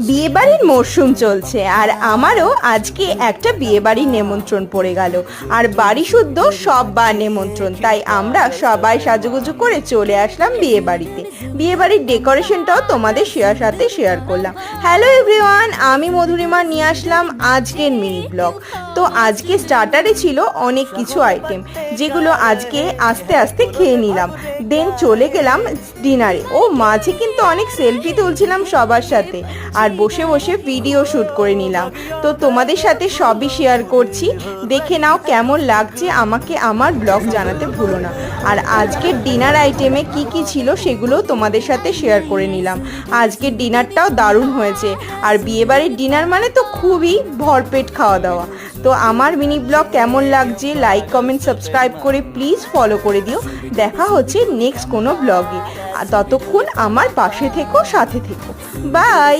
বিয়েবাড়ির মরশুম চলছে আর আমারও আজকে একটা বিয়েবাড়ির নেমন্ত্রণ পড়ে গেল। আর বাড়ি শুদ্ধ সব বা নেমন্ত্রণ, তাই আমরা সবাই সাজুগুজু করে চলে আসলাম বিয়েবাড়িতে। বিয়েবাড়ির ডেকোরেশনটাও তোমাদের সাথে শেয়ার করলাম। হ্যালো এভরিওয়ান, আমি মধুরিমা নিয়ে আসলাম আজকের মিনি ব্লগ। তো আজকে স্টার্টারে ছিল অনেক কিছু আইটেম, যেগুলো আজকে আস্তে আস্তে খেয়ে নিলাম। দেন চলে গেলাম ডিনারে। ও মাঝে কিন্তু অনেক সেলফি তুলছিলাম সবার সাথে, আর বসে বসে ভিডিও শ্যুট করে নিলাম। তো তোমাদের সাথে সবই শেয়ার করছি, দেখে নাও কেমন লাগছে। আমাকে আমার ব্লগ জানাতে ভুলো না। আর আজকের ডিনার আইটেমে কি কি ছিল সেগুলো তোমাদের সাথে শেয়ার করে নিলাম। আজকের ডিনারটাও দারুণ হয়েছে, আর বিয়েবাড়ির ডিনার মানে তো খুবই ভরপেট খাওয়া দাওয়া। তো আমার মিনি ব্লগ কেমন লাগছে লাইক কমেন্ট সাবস্ক্রাইব করে প্লিজ ফলো করে দিও। দেখা হচ্ছে নেক্সট কোনো ব্লগে। ততক্ষণ আমার পাশে থেকো, সাথে থেকো। বাই।